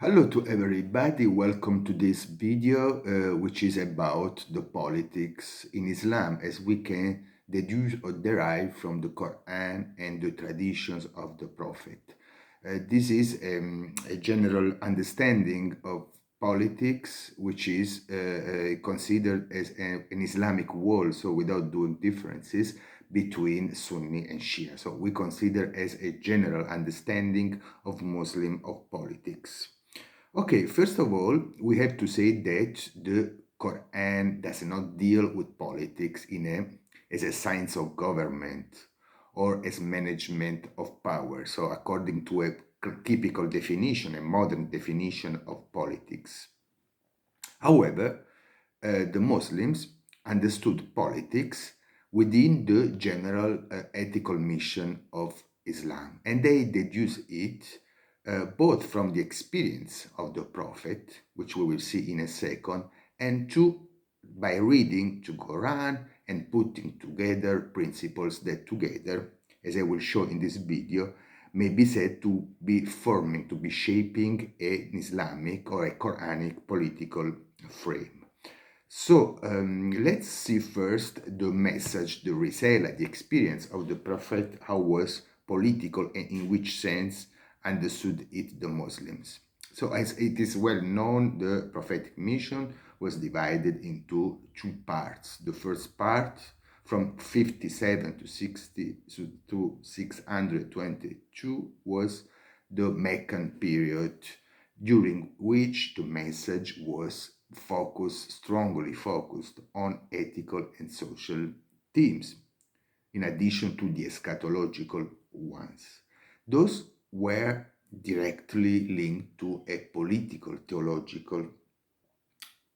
Hello to everybody, welcome to this video which is about the politics in Islam as we can deduce or derive from the Quran and the traditions of the Prophet. This is a general understanding of politics which is considered as an Islamic world, so without doing differences between Sunni and Shia. So we consider as a general understanding of Muslim of politics. Okay, first of all, we have to say that the Quran does not deal with politics as a science of government or as management of power. So, according to a typical definition, a modern definition of politics. However, the Muslims understood politics within the general ethical mission of Islam, and they deduce it both from the experience of the Prophet, which we will see in a second, and two, by reading the Quran and putting together principles that together, as I will show in this video, may be said to be forming, to be shaping an Islamic or a Quranic political frame. So let's see first the message, the risala, the experience of the Prophet, how was political and in which sense understood it the Muslims. So as it is well known, the prophetic mission was divided into two parts. The first part from 57 to 60 to 622 was the Meccan period, during which the message was strongly focused on ethical and social themes, in addition to the eschatological ones. Those were directly linked to a political, theological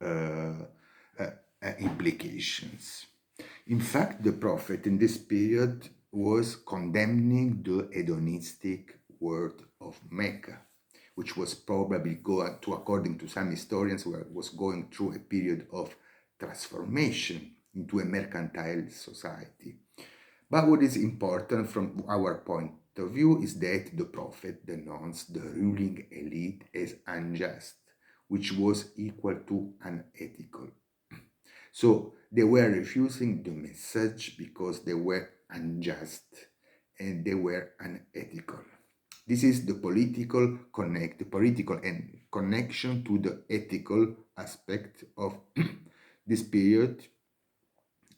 uh, implications. In fact, the Prophet in this period was condemning the hedonistic world of Mecca, which was probably according to some historians, was going through a period of transformation into a mercantile society. But what is important from our point of view is that the Prophet denounced the ruling elite as unjust, which was equal to unethical. So they were refusing the message because they were unjust and they were unethical. This is the political and connection to the ethical aspect of this period,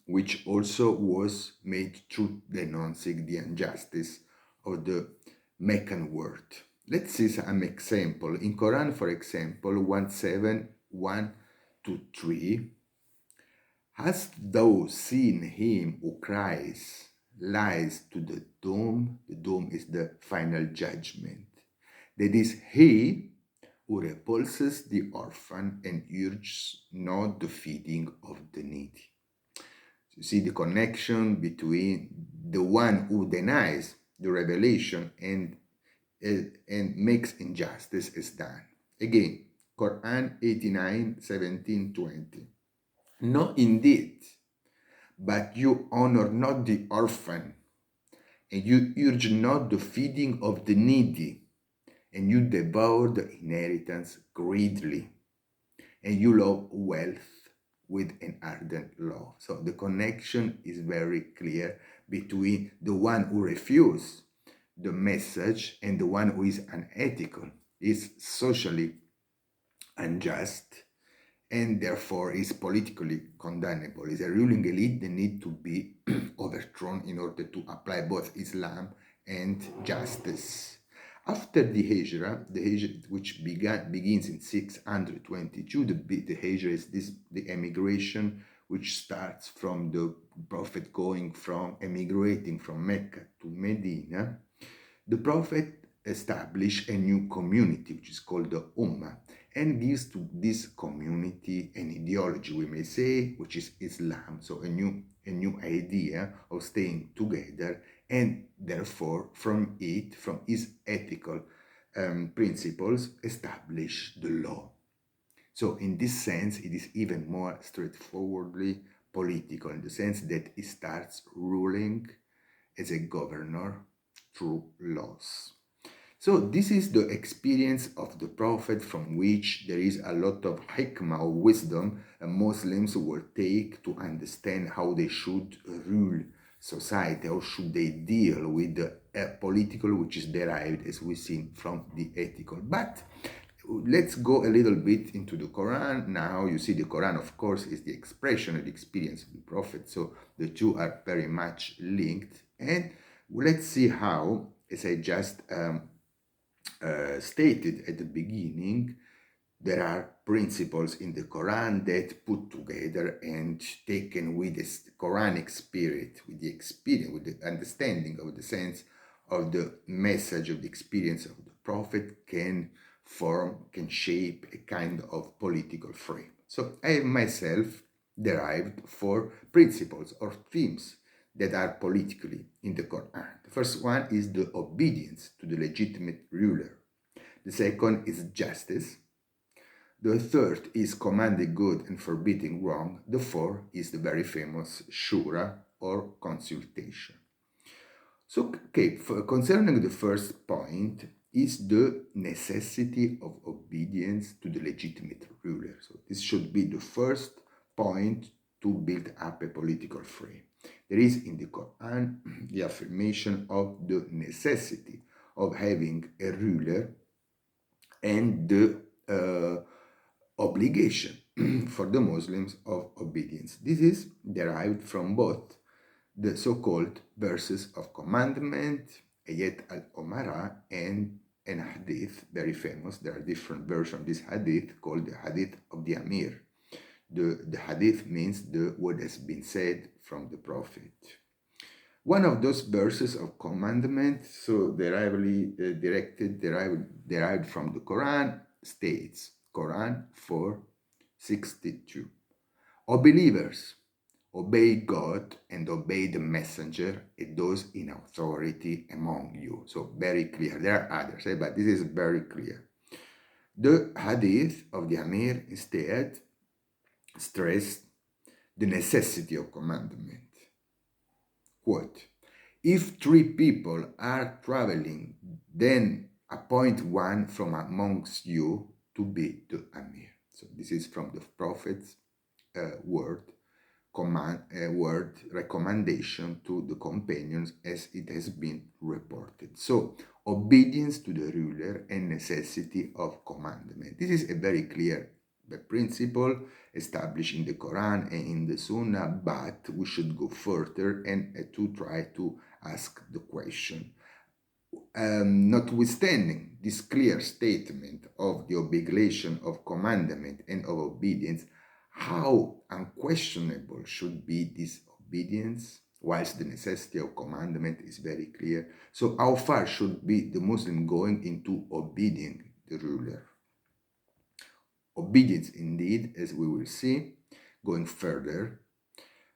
which also was made through denouncing the injustice of the Meccan world. Let's see some example. In Quran, for example, 171 to 3, hast thou seen him who cries, lies to the doom? The doom is the final judgment. That is he who repulses the orphan and urges not the feeding of the needy. You see the connection between the one who denies the revelation and makes injustice is done. Again, Quran 89, 17, 20. No, indeed, but you honor not the orphan, and you urge not the feeding of the needy, and you devour the inheritance greedily, and you love wealth with an ardent love. So the connection is very clear between the one who refuses the message and the one who is unethical, is socially unjust, and therefore is politically condemnable. Is a ruling elite that need to be overthrown in order to apply both Islam and justice. After the Hijrah, which begins in 622, the Hijrah is the emigration which starts from the Prophet emigrating from Mecca to Medina. The Prophet established a new community, which is called the Ummah, and gives to this community an ideology, we may say, which is Islam. So a new idea of staying together, and therefore from his ethical principles, establish the law. So in this sense, it is even more straightforwardly political, in the sense that it starts ruling as a governor through laws. So this is the experience of the Prophet, from which there is a lot of hikmah or wisdom Muslims will take to understand how they should rule society, how should they deal with the political, which is derived, as we've seen, from the ethical. But let's go a little bit into the Quran. Now you see the Quran, of course, is the expression of the experience of the Prophet. So the two are very much linked. And let's see how, as I just stated at the beginning, there are principles in the Quran that put together and taken with the Quranic spirit, with the experience, with the understanding of the sense of the message of the experience of the Prophet, can shape a kind of political frame. So I have myself derived 4 principles or themes that are politically in the Quran. The first one is the obedience to the legitimate ruler. The second is justice. The third is commanding good and forbidding wrong. The fourth is the very famous shura, or consultation. So, okay, concerning the first point is the necessity of obedience to the legitimate ruler. So this should be the first point to build up a political frame. There is in the Quran the affirmation of the necessity of having a ruler and the obligation for the Muslims of obedience. This is derived from both the so-called verses of commandment, Ayat al-Umara, and an hadith, very famous. There are different versions of this hadith called the hadith of the Amir. The hadith means what has been said from the Prophet. One of those verses of commandment, so derived from the Quran, states, Quran 4:62, O believers, obey God and obey the messenger and those in authority among you. So very clear. There are others, but this is very clear. The hadith of the Amir instead stressed the necessity of commandment. Quote, if 3 people are traveling, then appoint one from amongst you to be the Amir. So this is from the Prophet's word recommendation to the companions, as it has been reported. So obedience to the ruler and necessity of commandment. This is a very clear principle established in the Quran and in the Sunnah, but we should go further and to try to ask the question. Notwithstanding this clear statement of the obligation of commandment and of obedience, how unquestionable should be this obedience, whilst the necessity of commandment is very clear? So how far should be the Muslim going into obeying the ruler? Obedience, indeed, as we will see, going further,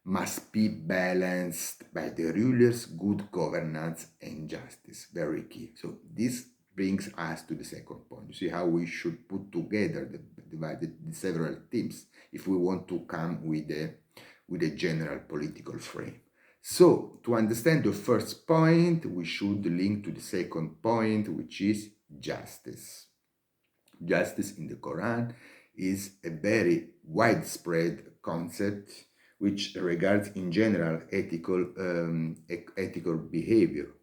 must be balanced by the ruler's good governance and justice. Very key. So this brings us to the second point. You see how we should put together the several themes if we want to come with a general political frame. So to understand the first point, we should link to the second point, which is justice. Justice in the Quran is a very widespread concept which regards in general ethical behavior.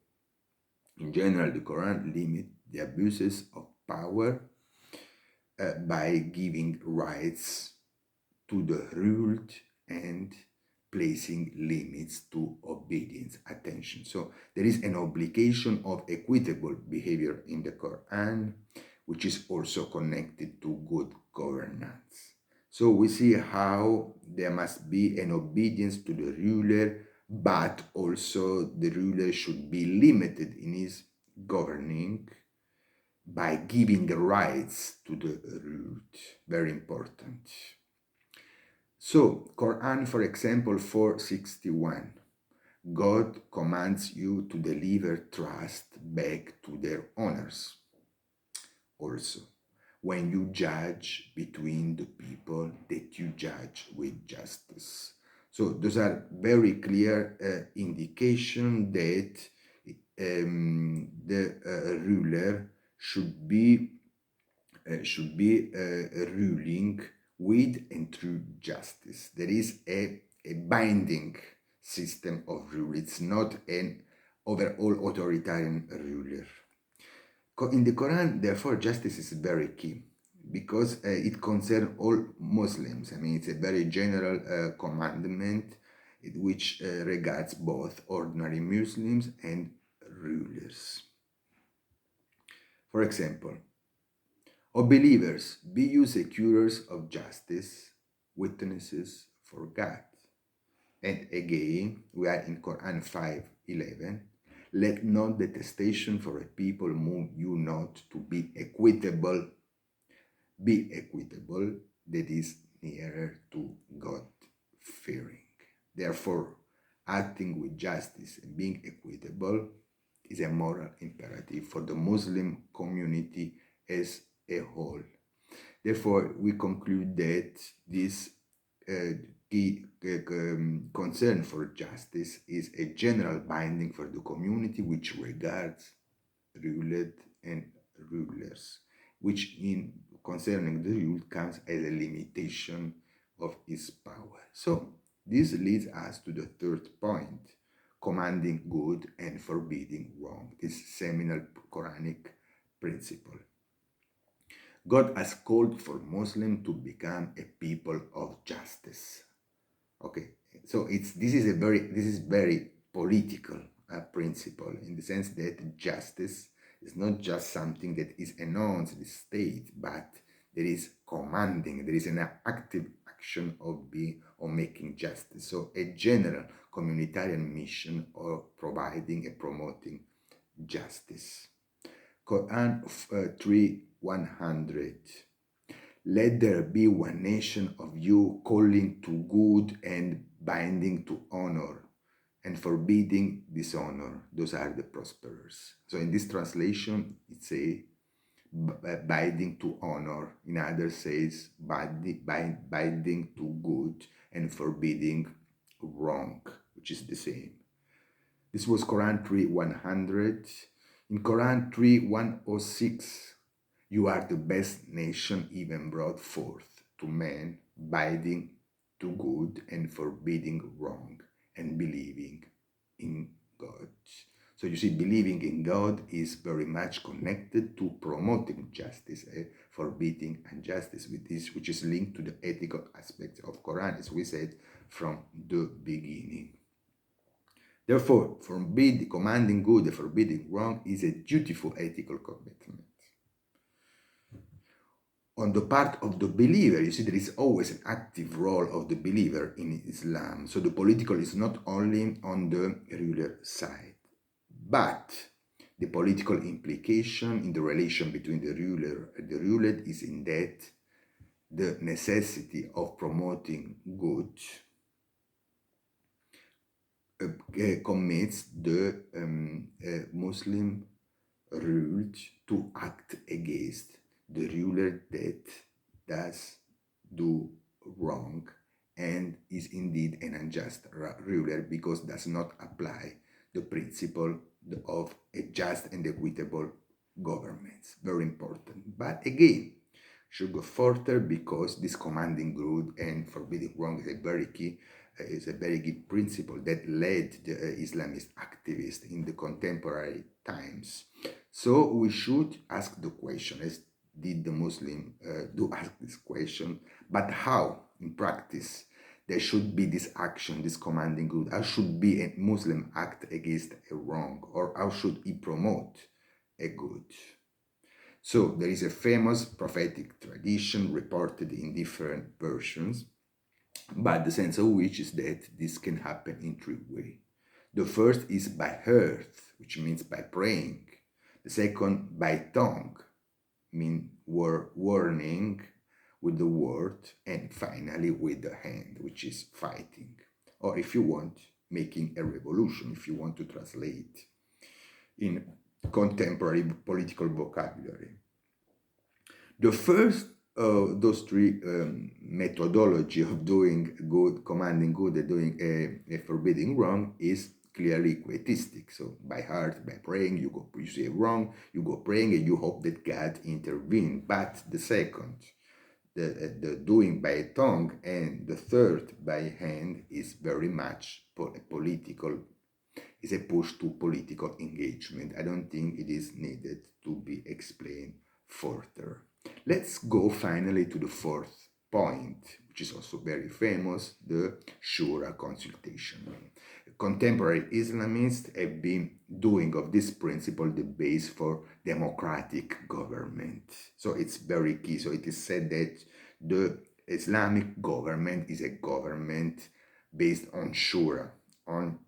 In general, the Quran limits the abuses of power by giving rights to the ruled and placing limits to obedience. Attention. So there is an obligation of equitable behavior in the Quran, which is also connected to good governance. So we see how there must be an obedience to the ruler, but also the ruler should be limited in his governing by giving rights to the ruled. Very important. So, Quran, for example, 4:61, God commands you to deliver trust back to their owners. Also, when you judge between the people, that you judge with justice. So those are very clear indication that the ruler should be ruling with and through justice. There is a binding system of rule. It's not an overall authoritarian ruler. In the Quran, therefore, justice is very key because it concerns all Muslims. I mean, it's a very general commandment which regards both ordinary Muslims and rulers. For example, O believers, be you securers of justice, witnesses for God. And again, we are in Quran 5:11. Let not detestation for a people move you not to be equitable. Be equitable, that is nearer to God fearing. Therefore, acting with justice and being equitable is a moral imperative for the Muslim community as a whole. Therefore, we conclude that this key concern for justice is a general binding for the community which regards ruled and rulers, which in concerning the rule comes as a limitation of his power. So this leads us to the third point, commanding good and forbidding wrong, this seminal Quranic principle. God has called for Muslims to become a people of justice. Okay, so this is very political principle in the sense that justice is not just something that is announced in the state, but there is commanding, there is an active action of making justice. So a general communitarian mission of providing and promoting justice. Quran 3:100. Let there be one nation of you calling to good and binding to honor and forbidding dishonor. Those are the prosperers. So in this translation, it says binding to honor. In others says binding to good and forbidding wrong, which is the same. This was Quran 3:100. In Quran 3:106, you are the best nation even brought forth to men, binding to good and forbidding wrong, and believing in God. So you see, believing in God is very much connected to promoting justice, forbidding injustice, with this, which is linked to the ethical aspects of Quran, as we said from the beginning. Therefore, commanding good and forbidding wrong is a dutiful ethical commitment. On the part of the believer, you see, there is always an active role of the believer in Islam. So the political is not only on the ruler side, but the political implication in the relation between the ruler and the ruled is in that the necessity of promoting good commits the Muslim ruled to act against the ruler that does do wrong and is indeed an unjust ruler because does not apply the principle of a just and equitable government. Very important. But again, should go further because this commanding good and forbidding wrong is a very key principle that led the Islamist activists in the contemporary times. So we should ask the question, as did the Muslim do ask this question, but how in practice there should be this action, this commanding good? How should be a Muslim act against a wrong, or how should he promote a good? So there is a famous prophetic tradition reported in different versions, but the sense of which is that this can happen in three ways. The first is by heart, which means by praying. The second by tongue, mean warning with the word, and finally with the hand, which is fighting. Or if you want, making a revolution, if you want to translate in contemporary political vocabulary. The first of those three methodology of doing good, commanding good, and doing a forbidding wrong is clearly quietistic. So by heart, by praying, you say wrong, you go praying and you hope that God intervene. But the second, the doing by tongue, and the third by hand is very much political, is a push to political engagement. I don't think it is needed to be explained further. Let's go finally to the fourth point, which is also very famous, the Shura consultation. Contemporary Islamists have been doing of this principle the base for democratic government. So it's very key. So it is said that the Islamic government is a government based on Shura, on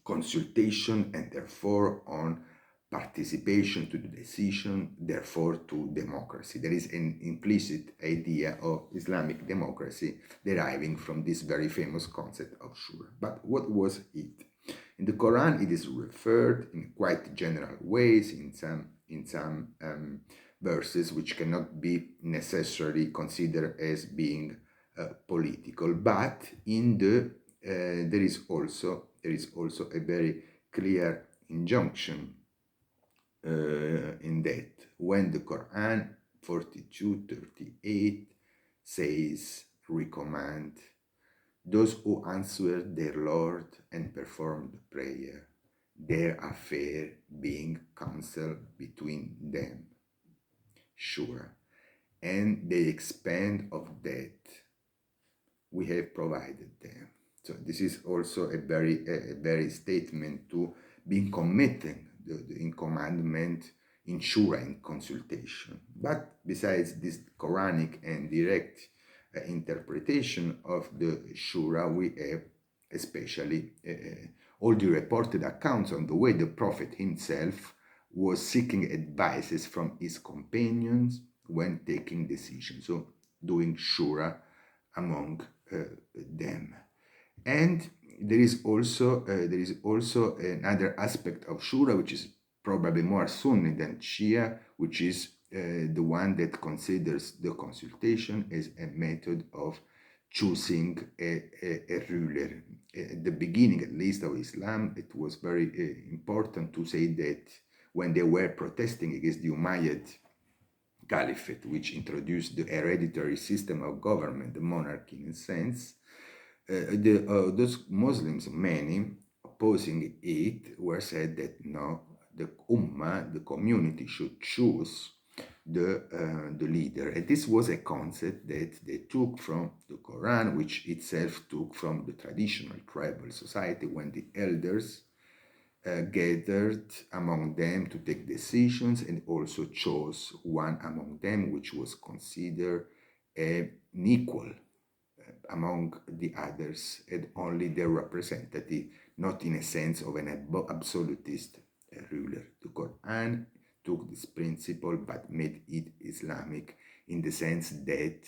consultation, and therefore on participation to the decision, therefore to democracy. There is an implicit idea of Islamic democracy deriving from this very famous concept of shura. But what was it? In the Quran, it is referred in quite general ways in some verses which cannot be necessarily considered as being political, but in the there is also a very clear injunction in that when the Quran 42:38 says, recommend those who answer their Lord and perform the prayer, their affair being counsel between them, sure, and they expand of that we have provided them. So this is also a very statement to being committed in commandment, in shura, in consultation. But besides this Quranic and direct interpretation of the shura, we have especially all the reported accounts on the way the Prophet himself was seeking advices from his companions when taking decisions. So doing shura among them. And there is also another aspect of shura which is probably more Sunni than Shia, which is the one that considers the consultation as a method of choosing a ruler. At the beginning, at least, of Islam, it was very important to say that when they were protesting against the Umayyad Caliphate, which introduced the hereditary system of government, the monarchy in a sense, those Muslims, many opposing it, were said that no, the Ummah, the community, should choose the leader. And this was a concept that they took from the Quran, which itself took from the traditional tribal society when the elders gathered among them to take decisions and also chose one among them which was considered an equal among the others and only their representative, not in a sense of an absolutist ruler. The Quran took this principle but made it Islamic in the sense that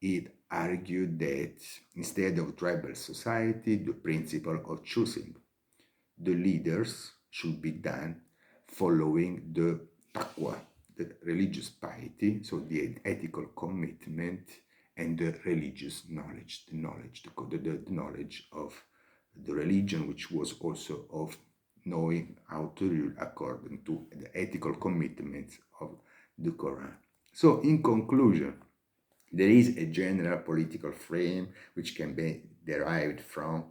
it argued that instead of tribal society, the principle of choosing the leaders should be done following the taqwa, the religious piety, so the ethical commitment, and the religious knowledge, the knowledge of the religion, which was also of knowing how to rule according to the ethical commitments of the Quran. So in conclusion, there is a general political frame which can be derived from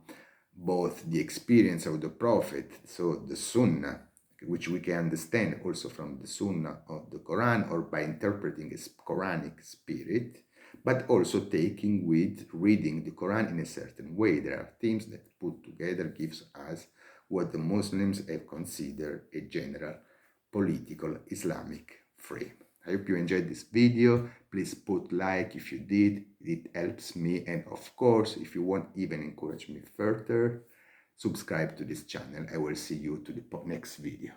both the experience of the Prophet, so the Sunnah, which we can understand also from the Sunnah of the Quran or by interpreting a Quranic spirit, but also taking with reading the Quran in a certain way. There are themes that put together gives us what the Muslims have considered a general political Islamic frame. I hope you enjoyed this video. Please put like if you did, it helps me. And of course, if you want even encourage me further, subscribe to this channel. I will see you to the next video.